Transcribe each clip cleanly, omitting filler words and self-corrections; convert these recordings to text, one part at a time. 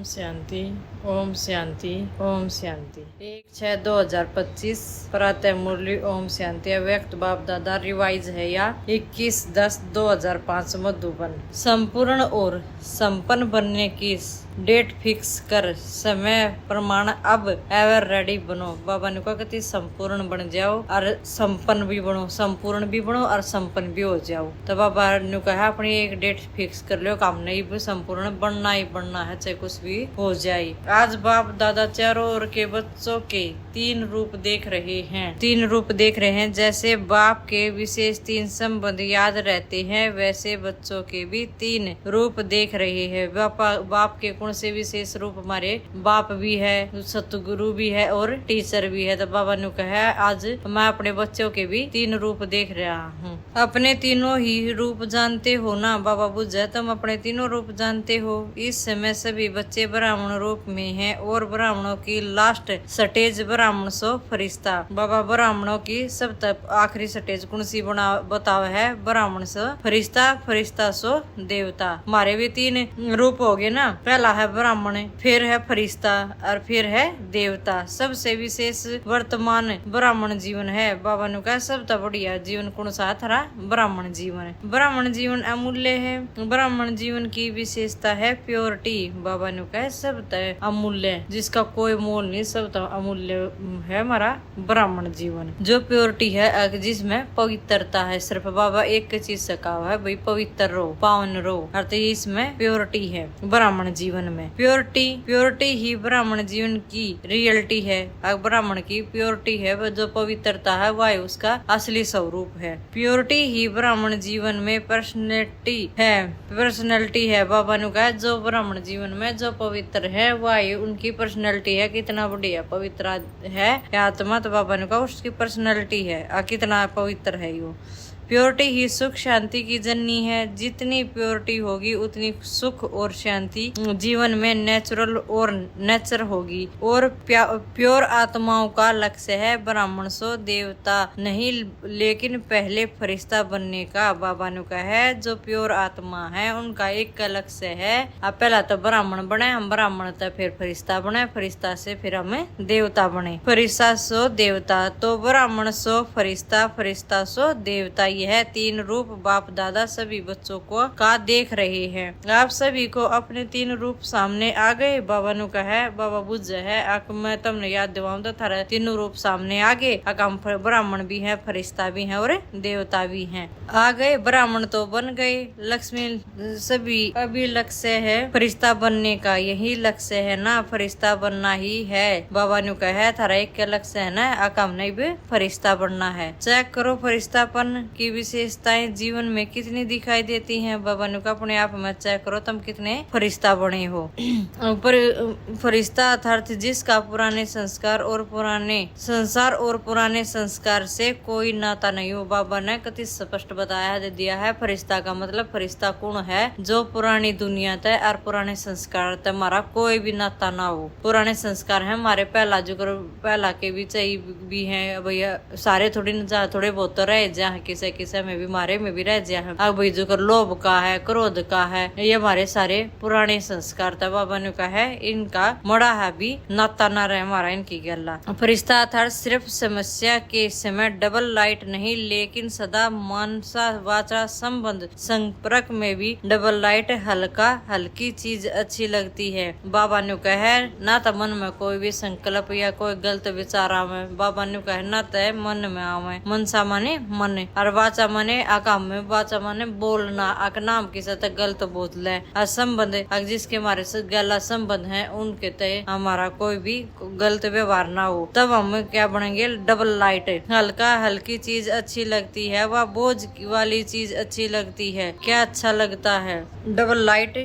ओम शांति, ओम शांति, ओम शांति। 1/6/2025 प्रातः मुरली ओम शांति। व्यक्त बाप दादा रिवाइज है या 21/10/2005 मधुबन। संपूर्ण और संपन्न बनने की डेट फिक्स कर, समय प्रमाण अब एवर रेडी बनो। बाबा ने कहा कि संपूर्ण बन जाओ और संपन्न भी बनो, संपूर्ण भी बनो और संपन्न भी हो जाओ। तो बाबा ने कहा अपनी एक डेट फिक्स कर लो, काम नहीं भी संपूर्ण बनना ही बनना है, चाहे कुछ भी हो जाए। आज बाप दादा चारों ओर के बच्चों के 3 रूप देख रहे हैं। 3 रूप देख रहे हैं। जैसे बाप के विशेष 3 संबंध याद रहते हैं, वैसे बच्चों के भी 3 रूप देख रहे हैं। बाप के गुण से विशेष रूप हमारे बाप भी है, सतगुरु भी है और टीचर भी है। तो बाबा ने कहा आज मैं अपने बच्चों के भी 3 रूप देख रहा हूँ। अपने तीनों ही रूप जानते हो ना बाबा बुझा, तुम अपने तीनों रूप जानते हो। इस समय सभी बच्चे ब्राह्मण रूप में हैं और ब्राह्मणों की लास्ट स्टेज ब्राह्मण सो फरिश्ता। बाबा ब्राह्मणों की सब तक आखिरी स्टेज कौन सी बताओ है? ब्राह्मण सो फरिश्ता, फरिश्ता सो देवता। हमारे भी 3 रूप हो गए ना। पहला है ब्राह्मण, फिर है फरिश्ता और फिर है देवता। सबसे विशेष वर्तमान ब्राह्मण जीवन है। बाबा ने कहा सबसे बढ़िया जीवन कौन सा था? ब्राह्मण जीवन। ब्राह्मण जीवन अमूल्य है। ब्राह्मण जीवन की विशेषता है प्योरिटी। बाबा ने कहा सब अमूल्य, जिसका कोई मोल नहीं, सब अमूल्य है हमारा ब्राह्मण जीवन। जो प्योरिटी है, जिसमें पवित्रता है। सिर्फ बाबा एक चीज से कहा है, भाई पवित्र रहो, पावन रहो, अर्थात इसमें प्योरिटी है ब्राह्मण जीवन में। प्योरिटी ही ब्राह्मण जीवन की रियलिटी है। ब्राह्मण की प्योरिटी है, जो पवित्रता है वह उसका असली स्वरूप है। प्योरिटी ही ब्राह्मण जीवन में पर्सनैलिटी है। बाबा ने कहा जो ब्राह्मण जीवन में जो पवित्र है वह उनकी पर्सनैलिटी है। कितना बढ़िया पवित्र है आत्मा, तो बाबा ने कहा उसकी पर्सनैलिटी है, कितना पवित्र है वो। प्योरिटी ही सुख शांति की जननी है। जितनी प्योरिटी होगी उतनी सुख और शांति जीवन में नेचुरल और नेचर होगी। और प्योर आत्माओं का लक्ष्य है ब्राह्मण सो देवता नहीं, लेकिन पहले फरिश्ता बनने का। बाबा ने कहा है जो प्योर आत्मा है उनका एक लक्ष्य है, अब पहला तो ब्राह्मण बने, हम ब्राह्मण तो फिर फरिश्ता बने, फरिश्ता से फिर हमें देवता बने। फरिश्ता सो देवता, तो ब्राह्मण सो फरिश्ता, फरिश्ता सो देवता। यह 3 रूप बाप दादा सभी बच्चों को का देख रहे हैं। आप सभी को अपने 3 रूप सामने आ गए। बाबा ने कहा है, बाबा बुझ है, मैं तुमने याद दिलाऊं तो थारा 3 रूप सामने आ गए। हम ब्राह्मण भी हैं, फरिश्ता भी हैं और देवता भी हैं। आ गए, ब्राह्मण तो बन गए। लक्ष्मी सभी अभी लक्ष्य है फरिश्ता बनने का, यही लक्ष्य है ना, फरिश्ता बनना ही है। बाबा ने कहा है थारा एक लक्ष्य है ना, हम नहीं भी फरिश्ता बनना है। चेक करो फरिश्तापन की विशेषताएं जीवन में कितनी दिखाई देती हैं। बाबा ने कहा अपने आप में चेक करो तुम कितने फरिश्ता बने हो। फरिश्ता अर्थात जिसका पुराने संस्कार और पुराने संस्कार से कोई नाता नहीं हो। बाबा ने कति स्पष्ट बताया दिया है फरिश्ता का मतलब। फरिश्ता कौन है? जो पुरानी दुनिया तय और पुराने संस्कार तय हमारा कोई भी नाता ना हो। पुराने संस्कार है हमारे पहला के भी चाहिए भी है भैया, सारे थोड़े बहुत तो रह जा, किसे में भी मारे में भी रह जाए। अब भाई जो लोभ का है, क्रोध का है, ये हमारे सारे पुराने संस्कार था। बाबा ने कहा है इनका मड़ा है भी नाता ना रहे हमारा इनकी गल्ला। फरिश्ता अर्थात सिर्फ समस्या के समय डबल लाइट नहीं, लेकिन सदा मानसा वाचा संबंध संपर्क में भी डबल लाइट। हल्की चीज अच्छी लगती है। बाबा ने कहा है ना तो मन में कोई भी संकल्प या कोई गलत विचार आवे। बाबा ने कहा ना तो मन में आवे। मनसा माने मन और वाचा माने आकाम में, वाचा माने बोलना, आक नाम के साथ गलत बोल है। संबंध जिसके हमारे से गला संबंध है उनके तय हमारा कोई भी गलत व्यवहार ना हो, तब हम क्या बनेंगे? Double light. हल्की चीज अच्छी लगती है, वह बोझ वाली चीज अच्छी लगती है। क्या अच्छा लगता है? Double light.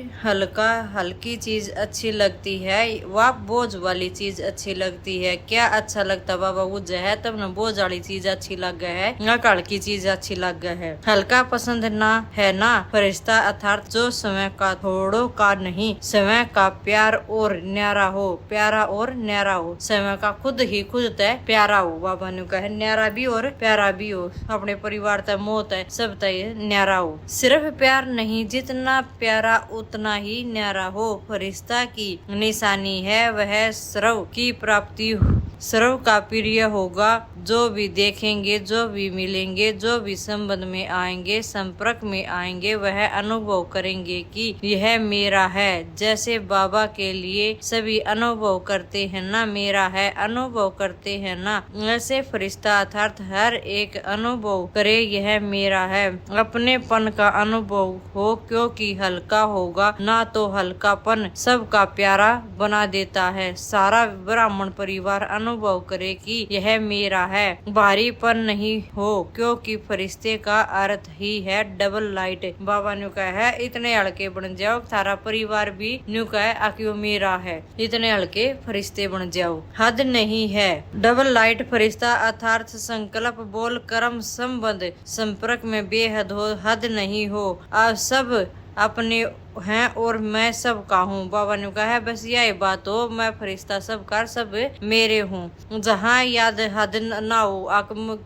हल्की चीज अच्छी लगती है, वह बोझ वाली चीज अच्छी लगती है। क्या अच्छा लगता बाबा? वो जो है तब न बोझ वाली चीज अच्छी लग है, हल्की चीज अच्छी अच्छी लग है। हल्का पसंद ना है ना फरिश्ता अर्थात जो समय का थोड़ो का नहीं, समय का प्यार और न्यारा हो, प्यारा और न्यारा हो, समय का खुद ही खुद तय प्यारा हो। बाबा ने कहा न्यारा भी और प्यारा भी हो, अपने परिवार तय मोह तय सब तय न्यारा हो। सिर्फ प्यार नहीं, जितना प्यारा उतना ही न्यारा हो। फरिश्ता की निशानी है वह सर्व की प्राप्ति, सर्व का प्रिय होगा। जो भी देखेंगे, जो भी मिलेंगे, जो भी संबंध में आएंगे, संपर्क में आएंगे, वह अनुभव करेंगे कि यह मेरा है। जैसे बाबा के लिए सभी अनुभव करते हैं ना, मेरा है अनुभव करते हैं ना, ऐसे फरिश्ता अर्थात हर एक अनुभव करे यह मेरा है। अपनेपन का अनुभव हो क्योंकि हल्का होगा ना, तो हल्कापन सबका प्यारा बना देता है। सारा ब्राह्मण परिवार अनुभव करे कि यह मेरा है। भारीपन नहीं हो क्योंकि फरिश्ते का अर्थ ही है डबल लाइट। बाबा ने कहा है इतने हल्के बन जाओ, सारा परिवार भी न्यू कहे आखिर मेरा है, इतने हल्के फरिश्ते बन जाओ। हद नहीं है डबल लाइट फरिश्ता अर्थात संकल्प बोल कर्म संबंध संपर्क में बेहद हो, हद नहीं हो। आप सब अपने हैं और मैं सब का हूँ। बाबा ने कहा है बस यही बात हो, मैं फरिश्ता सब का सब मेरे हूँ। जहाँ याद हद ना हो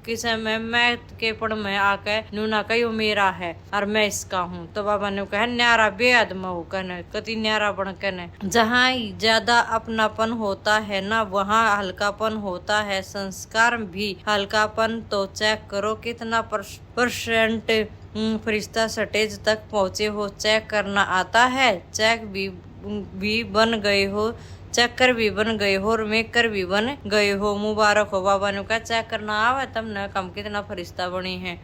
किसे मैं के पड़ में आके नू ना कही मेरा है और मैं इसका हूँ। तो बाबा ने कहा न्यारा बेहद महू कहने कति न्यारा बन कहने। जहाँ ज्यादा अपनापन होता है ना, वहाँ हल्कापन होता है। संस्कार भी हल्कापन तो चेक करो कितना परसेंट फरिश्ता स्टेज तक पहुँचे हो, चेक करना आता है। चेक भी बन गए हो, चक्कर भी बन गए हो और मेकर भी बन गए हो। मुबारक हो। बाबा ने कहा चेक करना आवे तब न कम कितना फरिश्ता बने हैं,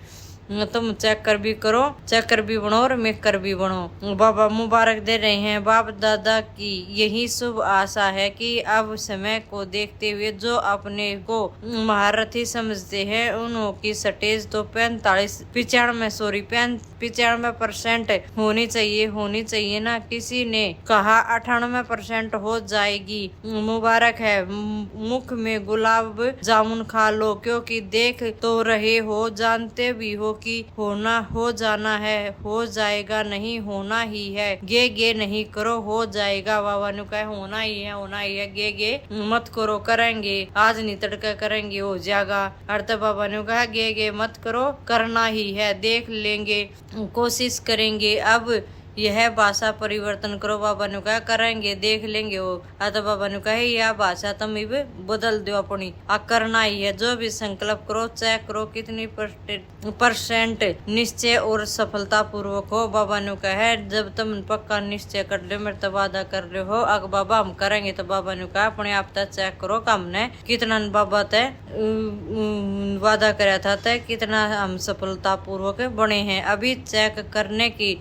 तुम चेकर भी करो, चेकर भी बनो और मेकर भी बनो। बाबा मुबारक दे रहे हैं। बाप दादा की यही शुभ आशा है कि अब समय को देखते हुए जो अपने को महारथी समझते हैं उनकी स्टेज तो 95% होनी चाहिए ना। किसी ने कहा 98% हो जाएगी। मुबारक है। मुख में गुलाब जामुन खा लो क्योंकि देख तो रहे हो, जानते भी हो कि होना हो जाना है, हो जाएगा नहीं होना ही है। गे नहीं करो हो जाएगा। बाबा ने कहा होना ही है, गे मत करो, करेंगे आज नहीं तड़का करेंगे हो जाएगा। अर्थ बाबा ने कहा गे मत करो, करना ही है, देख लेंगे, कोशिश करेंगे। अब यह भाषा परिवर्तन करो। बाबा ने कहा करेंगे देख लेंगे हो। तो बाबा ने कहा यह भाषा तुम भी बदल दो अपनी, करना ही है। जो भी संकल्प करो चेक करो कितनी परसेंट निश्चय और सफलता पूर्वक हो। बाबा ने कहा जब तुम पक्का निश्चय कर ले, मेरे तो वादा कर रहे हो अगर बाबा हम करेंगे। तो बाबा ने कहा अपने आप तक चेक करो कि हमने कितना बाबा तय वादा कराया था तय कितना हम सफलता पूर्वक बने हैं। अभी चेक करने की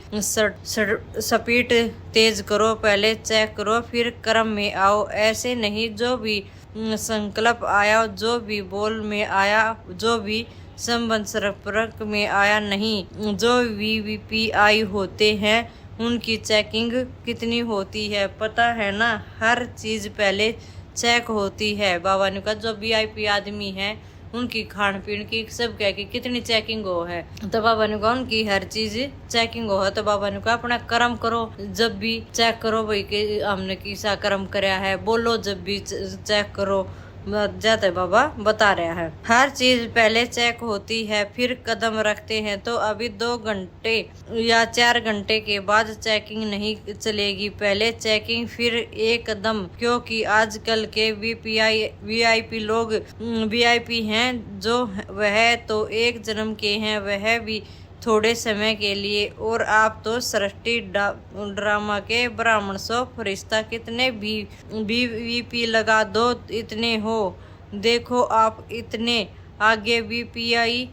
स्पीड तेज करो, पहले चेक करो फिर कर्म में आओ। ऐसे नहीं जो भी संकल्प आया, जो भी बोल में आया, जो भी संबंध संपर्क में आया नहीं, जो VVPI होते हैं उनकी चेकिंग कितनी होती है पता है ना। हर चीज पहले चेक होती है। बाबा ने कहा जो VIP आदमी है उनकी खान पीन की सब क्या की कितनी चेकिंग हो है। तो बाबा ने कहा उनकी हर चीज चेकिंग हो है। तो बाबा ने कहा अपना कर्म करो, जब भी चेक करो भाई कि हमने किसा कर्म कराया है, बोलो जब भी चेक करो। जाते बाबा बता रहा है हर चीज पहले चेक होती है फिर कदम रखते हैं। तो अभी 2 घंटे या 4 घंटे के बाद चेकिंग नहीं चलेगी, पहले चेकिंग फिर एक कदम। क्योंकि आजकल के VIP लोग VIP हैं जो वह तो एक जन्म के हैं, वह भी थोड़े समय के लिए। और आप तो सृष्टि ड्रामा के ब्राह्मण सो फरिश्ता कितने भी VP लगा दो इतने हो। देखो आप इतने आगे VPI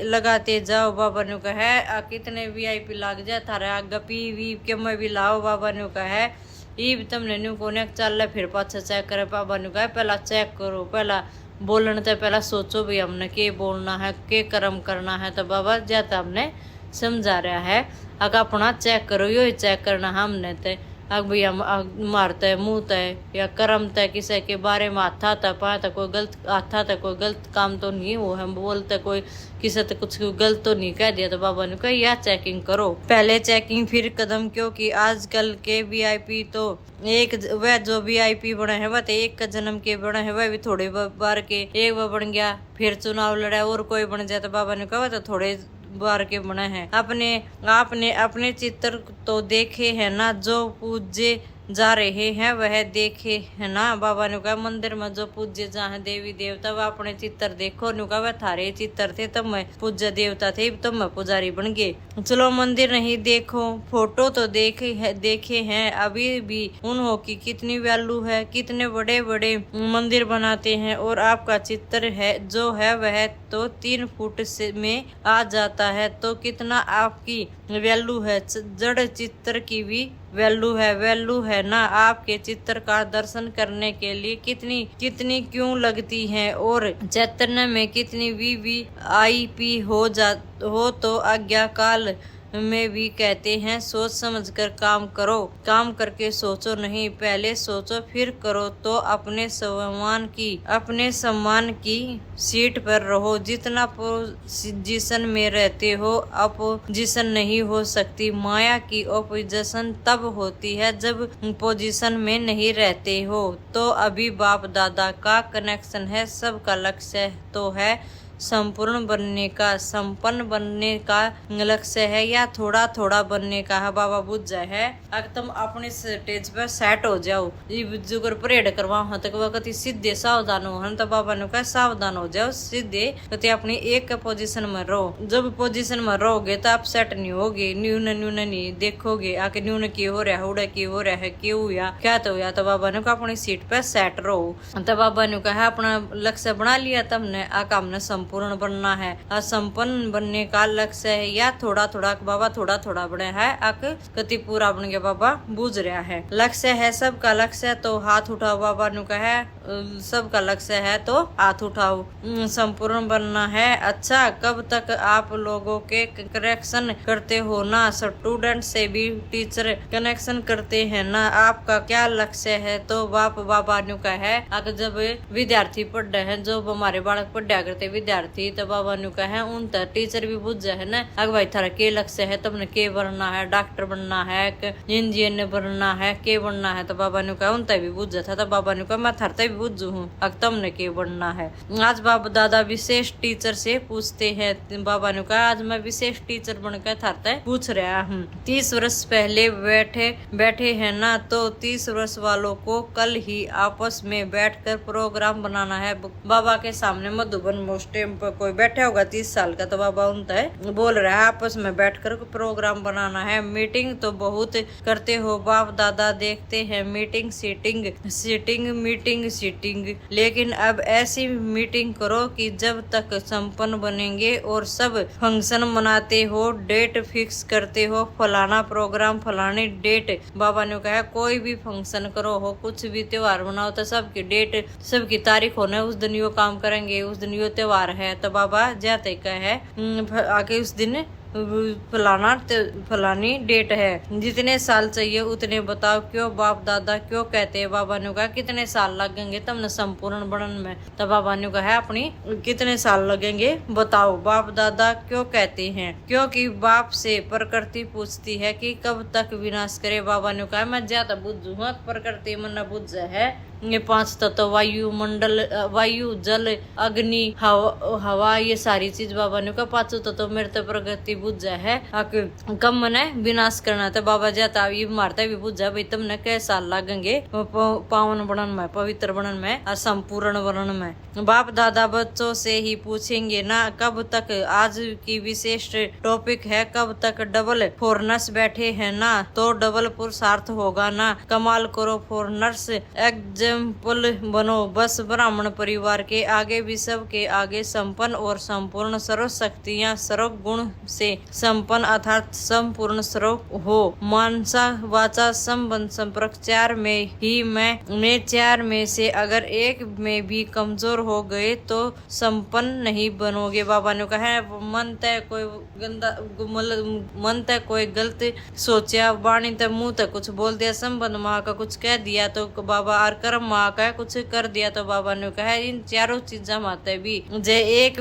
लगाते जाओ। बाबा ने कहा है कितने VIP लग जाए थारे आगे PV के में भी लाओ। बाबा ने कहा है ईब तुमने न्यू कोने चल फिर पाछा चेक करे। बाबा ने कहा पहला चेक करो, पहला बोलने तो पहला सोचो भी हमने के बोलना है, के कर्म करना है। तो बाबा जाता हमने समझा रहा है अगर अपना चेक करो, यो चेक करना हमने तो अग भैया मारता है मुंह तय या कर्म तय किसी के बारे में हाथा था पाया था कोई गलत हाथा था कोई गलत काम तो नहीं वो हम बोलते कोई किसी तो कुछ गलत तो नहीं कह दिया। तो बाबा ने कहा या चेकिंग करो पहले चेकिंग फिर कदम, क्योंकि आजकल के वीआईपी तो एक वह जो वीआईपी बने है वह तो एक का जन्म के बने है वह भी थोड़े बार के एक बार बन गया फिर चुनाव लड़ा और कोई बन जाए। तो बाबा ने कहा तो थोड़े बार के बने हैं। आपने अपने चित्र तो देखे है ना जो पूजे जा रहे हैं वह देखे है ना। बाबा ने कहा मंदिर में जो पूज्य जहाँ देवी देवता वह अपने चित्र देखो। नु कहा वह थारे चित्र थे तब मैं पूज्य देवता थे तब मैं पुजारी बन गए। चलो मंदिर नहीं देखो फोटो तो देखे हैं अभी भी उन्हों की कितनी वैल्यू है, कितने बड़े बड़े मंदिर बनाते हैं और आपका चित्र है जो है वह तो 3 फुट से में आ जाता है तो कितना आपकी वैल्यू है। जड़ चित्र की भी वैल्यू है ना। आपके चित्र का दर्शन करने के लिए कितनी क्यों लगती है और चैतन्य में कितनी वीवीआईपी हो तो आज्ञा काल में भी कहते हैं सोच समझकर काम करो। काम करके सोचो नहीं, पहले सोचो फिर करो तो अपने सम्मान की सीट पर रहो। जितना पोजीशन में रहते हो अपोजिशन नहीं हो सकती। माया की अपोजिशन तब होती है जब पोजीशन में नहीं रहते हो। तो अभी बाप दादा का कनेक्शन है, सबका लक्ष्य तो है संपूर्ण बनने का, संपन्न बनने का लक्ष्य है या थोड़ा थोड़ा बनने का है। बाबा बुझ जाए है अगर तुम अपने स्टेज पर सेट हो जाओ जुगर परेड करवा तक वक्त सीधे सावधान हो तो बाबा ने कहा सावधान हो जाओ सीधे कति अपनी एक पोजीशन में रहो। जब पोजीशन में रहोगे तो आप सेट नहीं होगे, न्यून नहीं देखोगे आके न्यून की हो रहा है उड़ा की हो रहा है क्यों हुआ क्या तो हुआ। तो बाबा ने कहा अपनी सीट पर सेट रहो। तो बाबा ने कहा अपना लक्ष्य बना लिया तुमने आ काम ने संपूर्ण बनना है और संपन्न बनने का लक्ष्य है या थोड़ा थोड़ा बाबा थोड़ा थोड़ा बड़े है अक कति पूरा बन गया। बाबा बूझ रहा है लक्ष्य है सबका लक्ष्य है तो हाथ उठाओ। बाबा ने कहा सबका लक्ष्य है तो हाथ उठाओ। संपूर्ण बनना है। अच्छा कब तक आप लोगों के कनेक्शन करते हो ना, स्टूडेंट से भी टीचर कनेक्शन करते हैं ना। आपका क्या लक्ष्य है तो बाबा ने कहा है अगर जब विद्यार्थी पढ़ रहे हैं जो हमारे बालक पढ़ा करते विद्यार्थी तो बाबा ने कहा है उन तक टीचर भी बुझ जाए ना अगर भाई थारा के लक्ष्य है तुमने के बनना है, डॉक्टर बनना है, इंजीनियर बनना है, के बनना है। तो बाबा ने कहा उन तक भी बुझ जाता। तो बाबा ने कहा मैं थारता भी बुझू हूँ अगर तुमने के बनना है। आज बाबा दादा विशेष टीचर से पूछते हैं। बाबा ने कहा आज मैं विशेष टीचर बनकर थारता पूछ रहा हूँ। 30 वर्ष पहले बैठे हैं ना तो 30 वर्ष वालों को कल ही आपस में बैठकर प्रोग्राम बनाना है। बाबा के सामने मधुबन मोस्टेम पर कोई बैठा होगा 30 साल का तो बाबा उनता है बोल रहा है आपस में बैठकर प्रोग्राम बनाना है। मीटिंग तो बहुत करते हो बाप दादा देखते हैं मीटिंग सीटिंग लेकिन अब ऐसी मीटिंग करो कि जब तक संपन्न बनेंगे और सब फंक्शन मनाते हो, डेट फिक्स करते हो, फलाना प्रोग्राम फलानी डेट। बाबा ने कहा कोई भी फंक्शन करो हो कुछ भी त्योहार मनाओ तो सबकी डेट सबकी तारीख होने उस दिन यो काम करेंगे उस दिन यो त्योहार है। तो बाबा जाते का है आगे उस दिन फलानी डेट है, जितने साल चाहिए उतने बताओ। क्यों बाप दादा क्यों कहते हैं? बाबा ने कहा कितने साल लगेंगे तुमने संपूर्ण बनन में। तो बाबा ने कहा अपनी कितने साल लगेंगे बताओ। बाप दादा क्यों कहते हैं? क्योंकि बाप से प्रकृति पूछती है कि कब तक विनाश करे। बाबा ने कहा मैं ज्यादा बुझू हूँ प्रकृति मन बुझ है ये 5 तत्व वायु मंडल वायु जल अग्नि हवा ये सारी चीज बाबा ने कहा 5 तत्व मेरे तो प्रकृति बुझ है कम मने विनाश करना। तो बाबा जाता ये मारता भी बुझा भाई तुमने कै साल लगेंगे पावन बनन में पवित्र बनन में और संपूर्ण बनन में। बाप दादा बच्चों से ही पूछेंगे ना कब तक। आज की विशेष टॉपिक है कब तक डबल फॉरनर्स बैठे हैं ना तो डबल पुरुषार्थ होगा ना। कमाल करो फॉरनर्स एग्जाम्पल बनो बस। ब्राह्मण परिवार के आगे भी सबके आगे संपन्न और संपूर्ण सर्व शक्तियां सर्व गुण से में संपन्न अर्थात संपूर्ण स्वरूप हो। मनसा वाचा संबंध संपर्क चार में ही मैं चार में से अगर एक में भी कमजोर हो गए तो संपन्न नहीं बनोगे। बाबा ने कहा मन तय कोई गंदा मन तय कोई गलत सोचा, वाणी तय मुंह तक कुछ बोल दिया, संबंध माँ का कुछ कह दिया तो बाबा, और कर्म माँ का कुछ कर दिया तो बाबा ने कहा इन चारों चीजा माते भी जे एक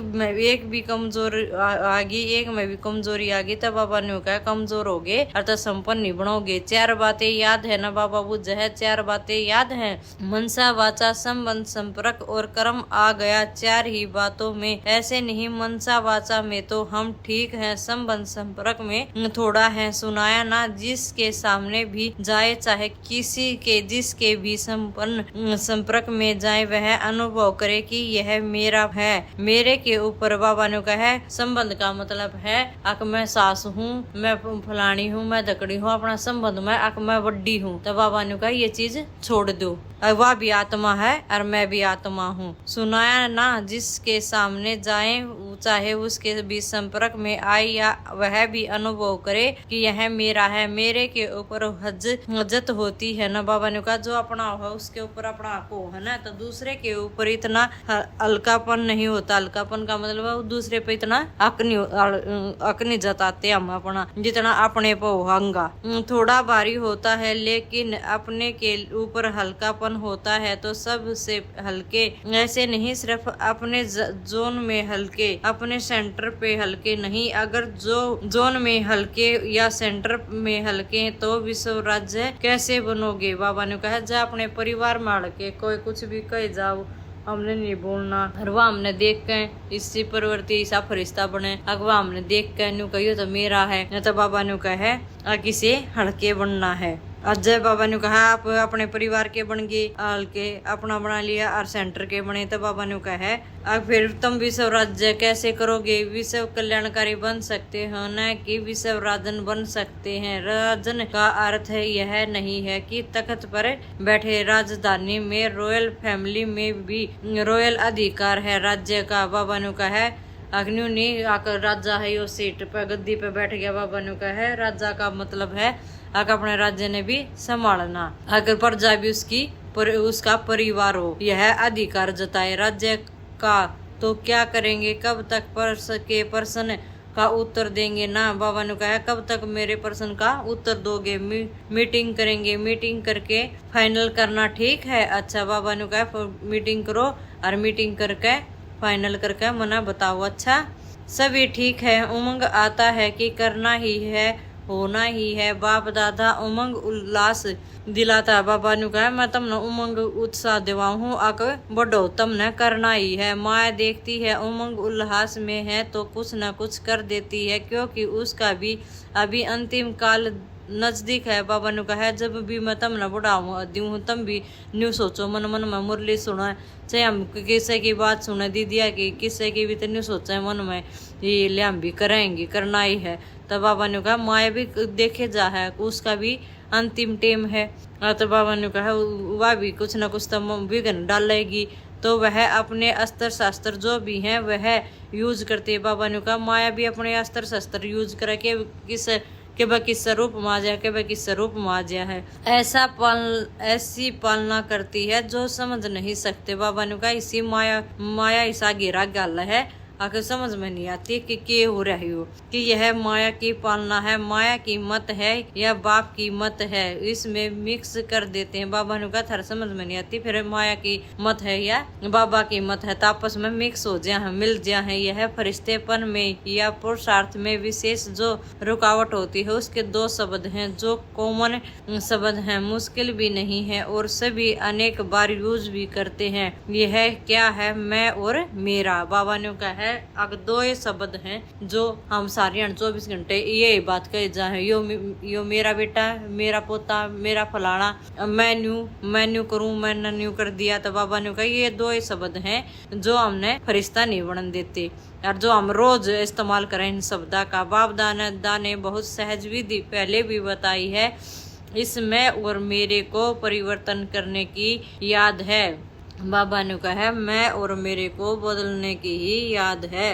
भी कमजोर आ गई, एक में भी कमजोरी आ गई तो बाबा ने कहा कमजोर हो गए अर्थात संपन्न नहीं बनोगे। चार बातें याद है ना बाबा, बुझ है चार बातें याद है। मनसा वाचा संबंध संपर्क और कर्म आ गया चार ही बातों में, ऐसे नहीं मनसा वाचा में तो हम ठीक है, संबंध संपर्क में थोड़ा है। सुनाया ना जिसके सामने भी जाए चाहे किसी के जिसके भी संपन्न संपर्क में जाए वह अनुभव करे कि यह मेरा है। मेरे के ऊपर बाबा ने कहा है संबंध का मतलब है अक मैं सास हूँ, मैं फलानी हूँ, मैं दकड़ी हूँ, अपना संबंध में अक मैं बड्डी हूँ। तो बाबा ने कहा ये चीज छोड़ दो, वह भी आत्मा है और मैं भी आत्मा हूँ। सुनाया ना जिसके सामने जाए चाहे उसके भी संपर्क में आए या वह भी अनुभव करे कि यह मेरा है। मेरे के ऊपर हजत होती है ना बाबा ने कहा जो अपना है उसके ऊपर अपना को है ना, तो दूसरे के ऊपर इतना हल्कापन नहीं होता। हल्कापन का मतलब दूसरे पे इतना अकनी जताते हम अपना जितना अपने पे होगा। थोड़ा भारी होता है लेकिन अपने के ऊपर हल्कापन होता है तो सबसे हल्के। ऐसे नहीं सिर्फ अपने जोन में हल्के, अपने सेंटर पे हल्के नहीं। अगर जो जोन में हल्के या सेंटर में हल्के तो विश्व राज्य कैसे बनोगे। बाबा ने कहा जा अपने परिवार में हल्के, कोई कुछ भी कह जाओ हमने नहीं बोलना। हरवा हमने देख के इससे परिवर्ती ऐसा फरिश्ता बने, अगवा हमने देख के न्यू कहियो तो मेरा है, न तो बाबा ने कहा किसे हल्के बनना है। अजय बाबा ने कहा आप अपने परिवार के बन गए, हल्के अपना बना लिया और सेंटर के बने, तो बाबा ने कहा अब फिर तुम विश्व राज्य कैसे करोगे। विश्व कल्याणकारी बन सकते हो न कि विश्व राजन बन सकते हैं। राजन का अर्थ यह नहीं है कि तख्त पर बैठे, राजधानी में रॉयल फैमिली में भी रॉयल अधिकार है राज्य का। बाबा ने कहा अग्नि ने आकर राजा है यो सीट पर गद्दी पे बैठ गया। बाबा ने कहा राजा का मतलब है आकर अपने राज्य ने भी संभालना, अगर प्रजा भी उसका परिवार हो, यह अधिकार जताए राज्य का। तो क्या करेंगे, कब तक प्रश्न का उत्तर देंगे ना। बाबा ने कहा कब तक मेरे प्रश्न का उत्तर दोगे। मीटिंग करेंगे, मीटिंग करके फाइनल करना ठीक है। अच्छा बाबा ने कहा मीटिंग करो और मीटिंग करके फाइनल करके मना बताओ। अच्छा सभी ठीक है। उमंग आता है कि करना ही है, होना ही है। बाप दादा उमंग उल्लास दिलाता। बाबा ने कहा मैं तुमने उमंग उत्साह दिवा हूँ, अक बढ़ो तुमने करना ही है। माया देखती है उमंग उल्लास में है तो कुछ न कुछ कर देती है, क्योंकि उसका भी अभी अंतिम काल नजदीक है। बाबा ने कहा जब भी मैं तम न बढ़ाऊँ हूँ तम भी न्यू सोचो, मन मन में मुरली सुना, चाहे हम किसी की बात सुने दीदिया की, किसी की भी तो न्यू सोचा मन में ये ले हम भी करेंगे, करना ही है। तो बाबा ने कहा माया भी देखे जा है, उसका भी अंतिम टेम है। तो बाबा ने कहा वह भी कुछ न कुछ तो विघ्न डालेगी, तो वह अपने अस्त्र शस्त्र जो भी हैं वह यूज करते। बाबा ने कहा माया भी अपने अस्त्र शस्त्र यूज करके किस स्वरूप माजिया के किस स्वरूप माजिया है, ऐसी पालना करती है जो समझ नहीं सकते। बाबा ने कहा इसी माया ऐसा गिरा गल है आखिर समझ में नहीं आती कि हो रही हो कि यह माया की पालना है, माया की मत है या बाप की मत है, इसमें मिक्स कर देते हैं। बाबा ने कहा थार समझ में नहीं आती फिर माया की मत है या बाबा की मत है, तो आपस में मिक्स हो जाए मिल जाए। यह फरिश्तेपन में या पुरुषार्थ में विशेष जो रुकावट होती है उसके दो शब्द हैं जो कॉमन शब्द हैं, मुश्किल भी नहीं है और सभी अनेक बार यूज भी करते हैं। यह क्या है, मैं और मेरा। बाबा ने कहा अग दो ये शब्द हैं जो हम सारे 24 घंटे यही बात कही जाए, यो मेरा बेटा, मेरा पोता, मेरा फलाना, मैं न्यू करूं, मैंने न्यू कर दिया। तो बाबा ने कहा ये दो ही शब्द हैं जो हमने फरिश्ता नहीं बन देते और जो हम रोज इस्तेमाल करें इन शब्दा का। बाप दादा ने बहुत सहज विधि पहले भी बताई है, इसमें और मेरे को परिवर्तन करने की याद है। बाबा ने कहा मैं और मेरे को बदलने की ही याद है।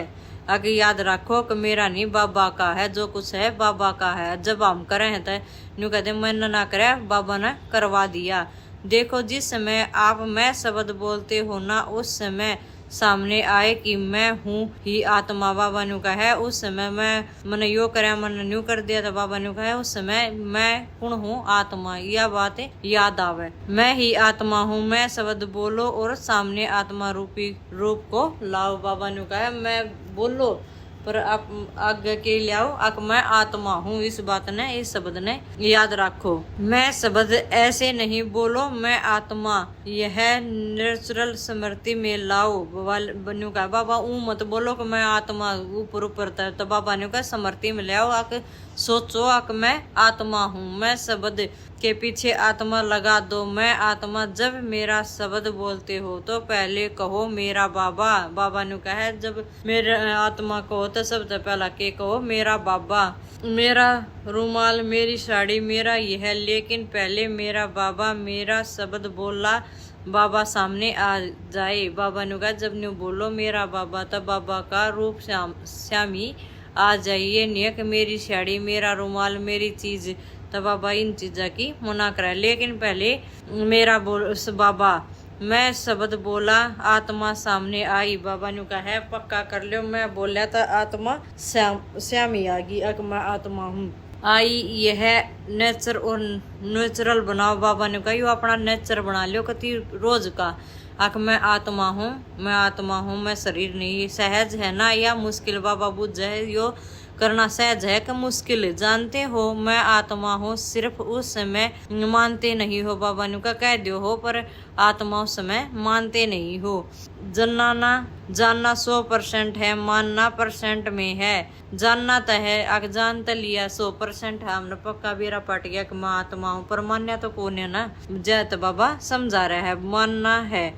आगे याद रखो कि मेरा नहीं बाबा का है, जो कुछ है बाबा का है। जब हम करे हैं तो न्यू कहते मैंने ना करे, बाबा ने करवा दिया। देखो जिस समय आप मैं शब्द बोलते हो ना, उस समय सामने आए कि मैं हूँ ही आत्मा, बाबा न्यू का है। उस समय मैंने यो करे, मैंने न्यू कर दिया तो बाबा न्यू का है। उस समय मैं कौन हूँ? आत्मा। यह बात याद आवे, मैं ही आत्मा हूँ। मैं शब्द बोलो और सामने आत्मा रूपी रूप को लाओ, बाबा न्यू का है। मैं बोलो पर आप आगे के ले आओ, अब मैं आत्मा हूँ। इस बात ने, इस शब्द ने याद रखो। मैं शब्द ऐसे नहीं बोलो, मैं आत्मा, यह नेचुरल स्मृति में लाओ। बनू का बाबा मत बोलो कि मैं आत्मा ऊपर ऊपर तो बाबा ने कहा स्मृति में ले आओ, आके सोचो आक मैं आत्मा हूँ। मैं शब्द के पीछे आत्मा लगा दो, मैं आत्मा। जब मेरा शब्द बोलते हो तो पहले कहो मेरा बाबा, बाबा ने कहा है जब मेरे आत्मा को तो सबसे पहला के कहो मेरा बाबा। मेरा रुमाल, मेरी साड़ी, मेरा यह, लेकिन पहले मेरा बाबा। मेरा शब्द बोला बाबा सामने आ जाए, बाबा ने कहा जब न्यू बोलो मेरा बाबा तब बाबा का रूप श्यामी आ जाइए। नियक मेरी साड़ी, मेरा रुमाल, मेरी चीज, तब बाबा इन चीजा की मना कराए। लेकिन पहले मेरा बाबा। मैं शब्द बोला, आत्मा सामने आई, बाबा ने कहा है पक्का कर लो। मैं बोला था आत्मा श्यामी आ गई, अब मैं आत्मा हूँ आई। यह नेचर और नेचुरल बनाओ, बाबा ने कहा यो अपना नेचर बना लो कति रोज का। आख मैं आत्मा हूँ, मैं आत्मा हूँ, मैं शरीर नहीं। सहज है ना या मुश्किल? बाबा बुझ है यो करना सहज है कि मुश्किल? जानते हो मैं आत्मा हूँ, सिर्फ उस समय मानते नहीं हो। बाबा ने कह दो हो पर आत्मा उस समय मानते नहीं हो। जानना 100% है, मानना % में है। जानना तो है, आग जान तो लिया 100% है, हमने पक्का बेरा पट गया कि मैं आत्मा हूँ, पर मान्या तो कौन है ना। जय तो बाबा समझा रहा है, मानना है।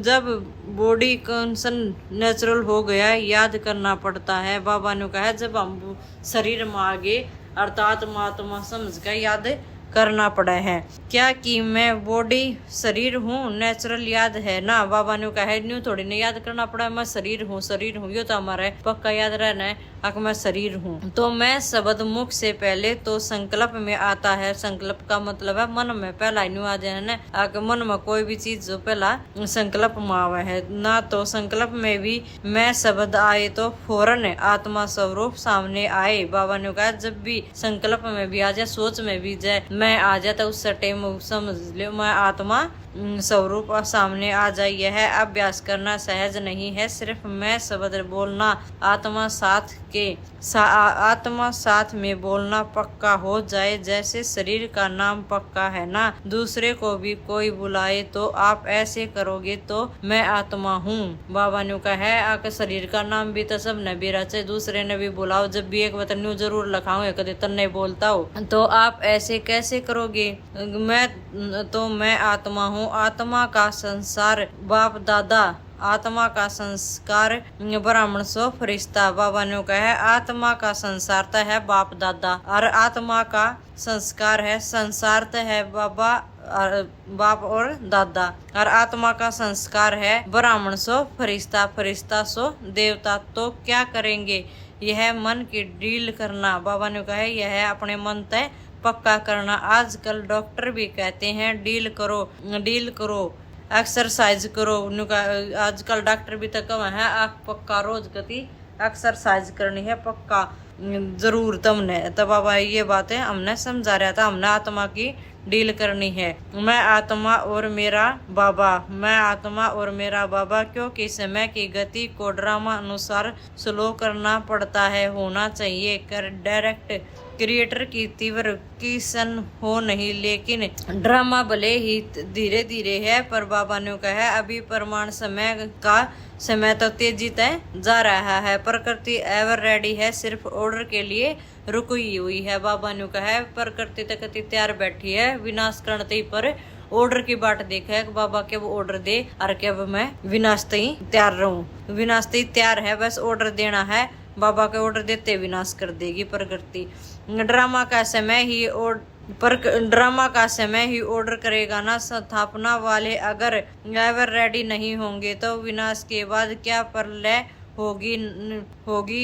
जब बॉडी कंसन नेचुरल हो गया, याद करना पड़ता है। बाबा ने कहा जब हम शरीर में आगे अर्थात आत्मा समझ कर याद करना पड़ा है। क्या कि मैं बॉडी शरीर हूँ, नेचुरल याद है ना। बाबा ने कहा न्यू थोड़ी ने याद करना पड़ा, मैं शरीर हूँ, शरीर हूँ, यो तो हमारा पक्का याद रहना है अक मैं शरीर हूँ। तो मैं शब्द मुख से पहले तो संकल्प में आता है। संकल्प का मतलब है मन में पहला न्यू आ जाए ना, आके मन में कोई भी चीज जो पहला संकल्प में आवा है ना, तो संकल्प में भी मैं शब्द आए तो फौरन आत्मा स्वरूप सामने आए। बाबा ने कहा जब भी संकल्प में भी आ जाए, सोच में भी जाए, मैं आ जाता उस टाइम समझ लो मैं आत्मा स्वरूप सामने आ जाए। यह अभ्यास करना सहज नहीं है, सिर्फ मैं शब्द बोलना आत्मा साथ में बोलना पक्का हो जाए। जैसे शरीर का नाम पक्का है ना, दूसरे को भी कोई बुलाए तो आप ऐसे करोगे तो मैं आत्मा हूँ। बाबा ने कहा है आके शरीर का नाम भी तो सब ने भी रचे, दूसरे ने भी बुलाओ। जब भी एक वतन न्यू जरूर लखाऊं कदे तन नहीं बोलता हो तो आप ऐसे कैसे करोगे? मैं आत्मा हूँ। आत्मा का संसार बाप दादा, आत्मा का संस्कार ब्राह्मण सो फरिश्ता। बाबा ने कहा है आत्मा का संसार तो है बाप दादा और आत्मा का संस्कार है संसार तो है बाप और दादा, और आत्मा का संस्कार है ब्राह्मण सो फरिश्ता, फरिश्ता सो देवता। तो क्या करेंगे? यह मन की डील करना। बाबा ने कहा है यह अपने मन तय पक्का करना। आजकल डॉक्टर भी कहते हैं डील करो, एक्सरसाइज करो। आजकल डॉक्टर भी तो कहा है आप पक्का रोज गति एक्सरसाइज करनी है पक्का जरूर तुमने। तब बाबा ये बातें हमने समझा रहा था, हमने आत्मा की डील करनी है। मैं आत्मा और मेरा बाबा, मैं आत्मा और मेरा बाबा, क्योंकि समय की गति को ड्रामा अनुसार स्लो करना पड़ता है, होना चाहिए कर डायरेक्ट क्रिएटर की तीव्र किसन हो नहीं, लेकिन ड्रामा भले ही धीरे धीरे है पर बाबा ने कहा अभी प्रमाण समय तो तेजी तय जा रहा है। प्रकृति एवर रेडी है, सिर्फ ऑर्डर के लिए रुकी हुई है। बाबा ने कहा प्रकृति तक तैयार बैठी है, विनाश करते पर ऑर्डर की बाट देखा है। बाबा के वो ऑर्डर दे और के अब मैं विनाश तई तैयार रहूं, विनाश तई तैयार है, बस ऑर्डर देना है। बाबा के ऑर्डर देते विनाश कर देगी प्रकृति। ड्रामा का समय ही ऑर्डर करेगा ना। स्थापना वाले अगर एवर रेडी नहीं होंगे तो विनाश के बाद क्या प्रलय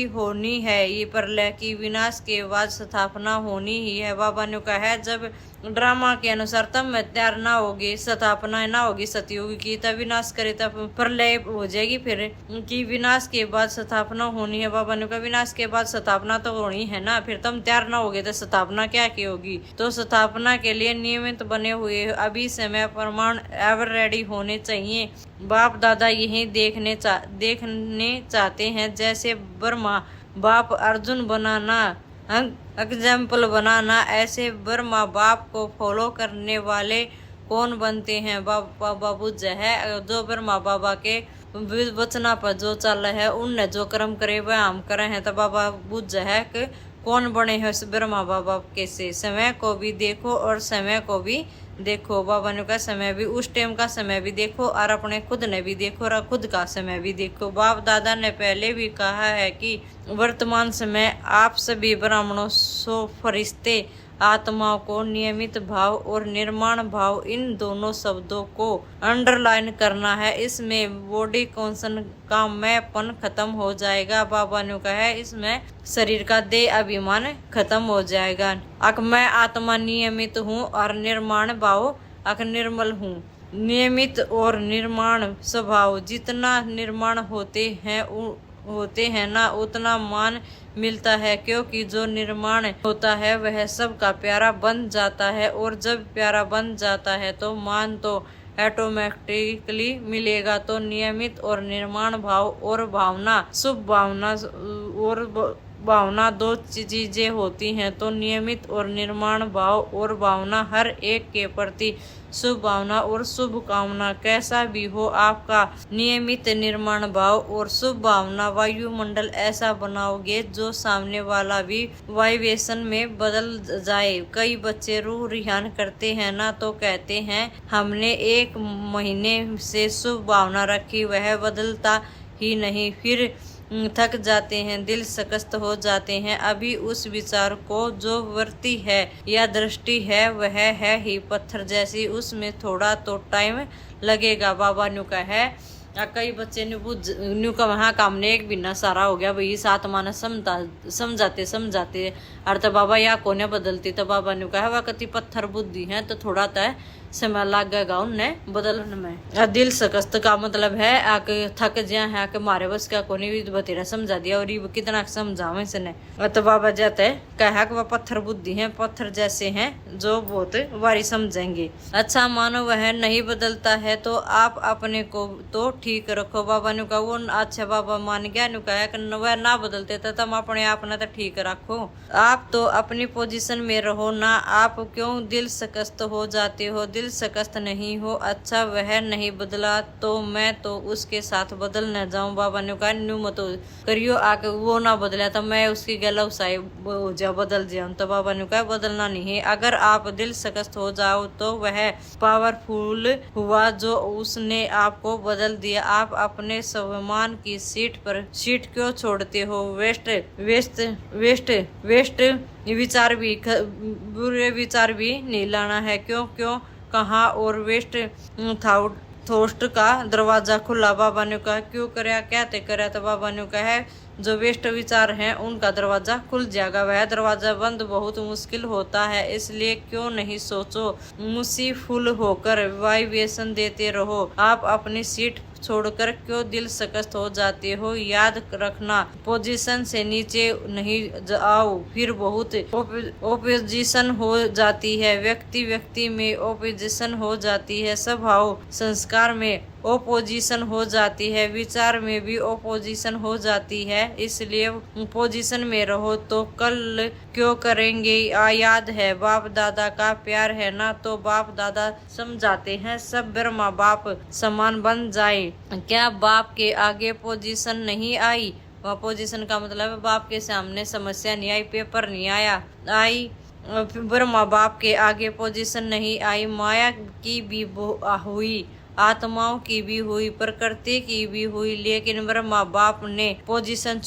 होनी है। ये प्रलय की विनाश के बाद स्थापना होनी ही है। बाबा ने कहा है जब ड्रामा के अनुसार तब में तैयार ना होगी, स्थापना ना होगी सतयुग की, तब विनाश करे तब प्रलय हो जाएगी। फिर कि विनाश के बाद स्थापना होनी है। बाबा ने कहा विनाश के बाद स्थापना तो होनी है ना, फिर तुम तैयार ना होगे तो स्थापना क्या की होगी। तो स्थापना के लिए नियमित बने हुए अभी समय प्रमाण एवर रेडी होने चाहिए। बाप दादा यही देखने चाहते हैं। जैसे ब्रह्मा बाप अर्जुन बनाना, एग्जाम्पल बनाना, ऐसे ब्रह्मा बाप को फॉलो करने वाले कौन बनते हैं। बाबा बुझ है जो ब्रह्मा बाबा के वचना पर जो चल है, उनने जो कर्म करे वह हम करे हैं। तो बाबा बुझ है कि कौन बने हैं उस ब्रह्मा बाबा के से। समय को भी देखो और समय को भी देखो। बाबा ने कहा समय भी, उस टाइम का समय भी देखो और अपने खुद ने भी देखो और खुद का समय भी देखो। बाप दादा ने पहले भी कहा है कि वर्तमान समय आप सभी ब्राह्मणों सो फरिश्ते आत्माओं को नियमित भाव और निर्माण भाव, इन दोनों शब्दों को अंडरलाइन करना है। इसमें बॉडी कॉन्सन का मैंपन खत्म हो जाएगा। बाबा ने कहा है इसमें शरीर का देह अभिमान खत्म हो जाएगा। अक मैं आत्मा नियमित हूँ और निर्माण भाव अक निर्मल हूँ। नियमित और निर्माण स्वभाव जितना निर्माण होते हैं ना, उतना मान मिलता है, क्योंकि जो निर्माण होता है वह सबका प्यारा बन जाता है। और जब प्यारा बन जाता है तो मान तो ऑटोमेटिकली मिलेगा। तो नियमित और निर्माण भाव और भावना, शुभ भावना और भावना दो चीजें होती हैं। तो नियमित और निर्माण भाव और भावना हर एक के प्रति शुभ भावना और शुभ कामना। कैसा भी हो आपका नियमित निर्माण भाव और शुभ भावना वायुमंडल ऐसा बनाओगे जो सामने वाला भी वाइब्रेशन में बदल जाए। कई बच्चे रूह रिहान करते हैं ना, तो कहते हैं हमने 1 महीने से शुभ भावना रखी, वह बदलता ही नहीं, फिर थक जाते हैं, दिल शिकस्त हो जाते हैं। अभी उस विचार को जो वृत्ति है या दृष्टि है वह है ही पत्थर जैसी, उसमें थोड़ा तो टाइम लगेगा। बाबा नु का है कई बच्चे न्यू का वहाँ काम ने एक बिना सारा हो गया भाई, सात माना समझाते और तो बाबा या कोने बदलती। तो बाबा ने कहा वह कति पत्थर बुद्धि है, तो थोड़ा तय समय लगेगा उन्हें बदलने में। दिल शिकस्त का मतलब है आके थक जिया है आके मारे बस का कोने भी बतेरा समझा दिया और ये कितना समझावे इसने। तो बाबा जाते है कहा कि वह पत्थर बुद्धि है, पत्थर जैसे हैं जो बहुत बारी समझेंगे। अच्छा मानो वह नहीं बदलता है तो आप अपने को तो ठीक रखो। बाबा ने कहा वो अच्छा बाबा मान गया, नु कहा कि वह ना बदलते तो तुम अपने आप ने तो ठीक रखो। आप तो अपनी पोजीशन में रहो ना, आप क्यों दिल शिकस्त हो जाते हो। दिल शिकस्त नहीं हो, अच्छा वह नहीं बदला तो मैं तो उसके साथ बदल न जाऊं। बाबा ने कहा न्यू मत करियो आके वो ना बदला तो मैं उसकी गला उसाई हो जा बदल जाऊं। तो बाबा ने कहा बदलना नहीं है, अगर आप दिल शिकस्त हो जाओ तो वह पावरफुल हुआ जो उसने आपको बदल दिया। आप अपने स्वाभिमान की सीट क्यों छोड़ते हो। वेस्ट विचार भी बुरे विचार भी नहीं लाना है। क्यों कहा और वेस्ट थोस्ट का दरवाजा खुला। बाबा ने कहा क्यों करया कहते करया। तो बाबा ने कहा है जो वेस्ट विचार हैं उनका दरवाजा खुल जाएगा, वह दरवाजा बंद बहुत मुश्किल होता है। इसलिए क्यों नहीं सोचो, मुसीफुल होकर वाइब्रेशन देते रहो। आप अपनी सीट छोड़कर क्यों दिल शिकस्त हो जाते हो। याद रखना पोजीशन से नीचे नहीं जाओ, फिर बहुत ओपोजिशन हो जाती है। व्यक्ति में ओपोजिशन हो जाती है, स्वभाव संस्कार में ओपोजिशन हो जाती है, विचार में भी ओपोजिशन हो जाती है। इसलिए पोजीशन में रहो तो कल क्यों करेंगे। याद है बाप दादा का प्यार है ना, तो बाप दादा समझाते हैं सब ब्रह्मा बाप समान बन जाए। क्या बाप के आगे पोजीशन नहीं आई। वह पोजीशन का मतलब है बाप के सामने समस्या नहीं आई, पेपर नहीं आई ब्रह्मा बाप के आगे पोजीशन नहीं आई। माया की भी हुई, आत्माओं की भी हुई, प्रकृति की भी हुई, लेकिन ब्रह्मा बाप ने पोजीशन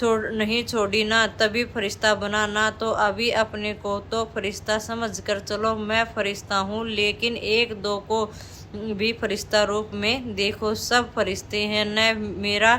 नहीं छोड़ी ना तभी फरिश्ता बना, ना तो अभी अपने को तो फरिश्ता समझ कर चलो। मैं फरिश्ता हूँ, लेकिन एक दो को भी फरिश्ता रूप में देखो। सब फरिश्ते हैं। न मेरा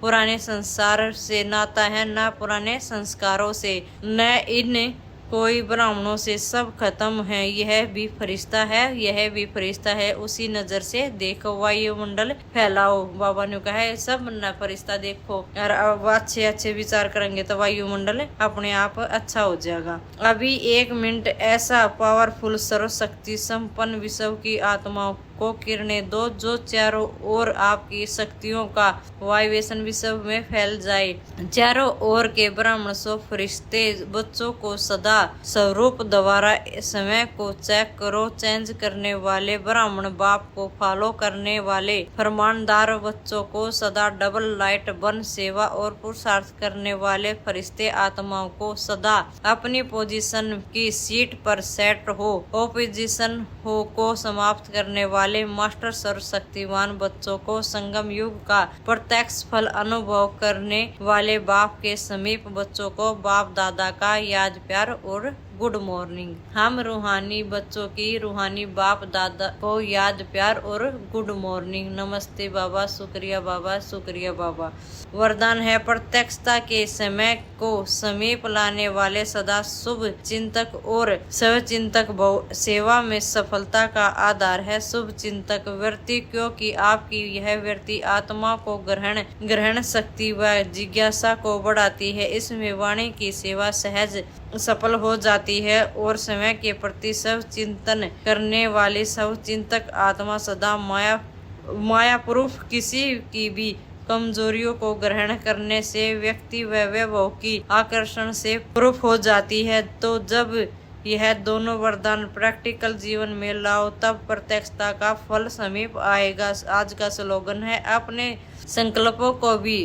पुराने संसार से नाता है, न पुराने संस्कारों से, न इन कोई ब्राह्मणों से। सब खत्म है। यह भी फरिश्ता है, यह भी फरिश्ता है। उसी नजर से देखो, वायुमंडल फैलाओ। बाबा ने कहा है सब न फरिश्ता देखो, और अब अच्छे अच्छे विचार करेंगे तो वायुमंडल अपने आप अच्छा हो जाएगा। अभी 1 मिनट ऐसा पावरफुल सर्वशक्ति संपन्न विश्व की आत्माओं को किरणें दो, जो चारों ओर आपकी शक्तियों का वाइब्रेशन विश्व में फैल जाए। चारों ओर के ब्राह्मण सो फरिश्ते बच्चों को सदा स्वरूप द्वारा समय को चेक करो, चेंज करने वाले ब्राह्मण बाप को फॉलो करने वाले फरमानदार बच्चों को सदा डबल लाइट बन सेवा और पुरुषार्थ करने वाले फरिश्ते आत्माओं को सदा अपनी पोजीशन की सीट पर सेट हो, ओपोजिशन हो को समाप्त करने वाले मास्टर सर्वशक्तिमान बच्चों को संगम युग का प्रत्यक्ष फल अनुभव करने वाले बाप के समीप बच्चों को बाप दादा का याद प्यार और गुड मॉर्निंग। हम रूहानी बच्चों की रूहानी बाप दादा को याद प्यार और गुड मॉर्निंग। नमस्ते बाबा, शुक्रिया बाबा, शुक्रिया बाबा। वरदान है प्रत्यक्षता के समय को समीप लाने वाले सदा शुभ चिंतक और स्वचिंतक सेवा में सफलता का आधार है शुभ चिंतक वृत्ति, क्योंकि आपकी यह वृत्ति आत्मा को ग्रहण शक्ति व जिज्ञासा को बढ़ाती है। इसमें वाणी की सेवा सहज सफल हो जाती है और समय के प्रति सब चिंतन करने वाली सब चिंतक आत्मा सदा माया प्रूफ किसी की भी कमजोरियों को ग्रहण करने से व्यक्ति व वैभव की आकर्षण से प्रूफ हो जाती है। तो जब यह दोनों वरदान प्रैक्टिकल जीवन में लाओ तब प्रत्यक्षता का फल समीप आएगा। आज का स्लोगन है अपने संकल्पों को भी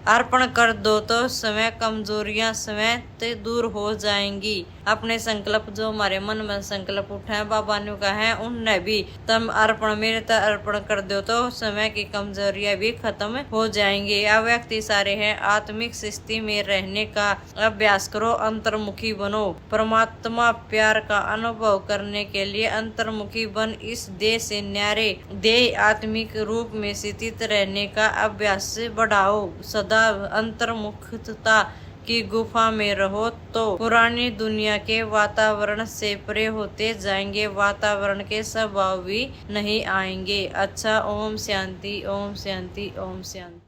अर्पण कर दो तो समय कमजोरियां समय से दूर हो जाएंगी। अपने संकल्प जो हमारे मन में संकल्प उठे बाबा ने कहा है उनने भी तुम अर्पण मेरे तक अर्पण कर दो तो समय की कमजोरियां भी खत्म हो जाएंगी। यह व्यक्ति सारे हैं आत्मिक स्थिति में रहने का अभ्यास करो, अंतर्मुखी बनो। परमात्मा प्यार का अनुभव करने के लिए अंतर्मुखी बन इस देह से न्यारे देह आत्मिक रूप में स्थित रहने का अभ्यास बढ़ाओ। सदा अंतर्मुखता की गुफा में रहो तो पुरानी दुनिया के वातावरण से परे होते जाएंगे, वातावरण के स्वभाव भी नहीं आएंगे। अच्छा, ओम शांति, ओम शांति, ओम शांति।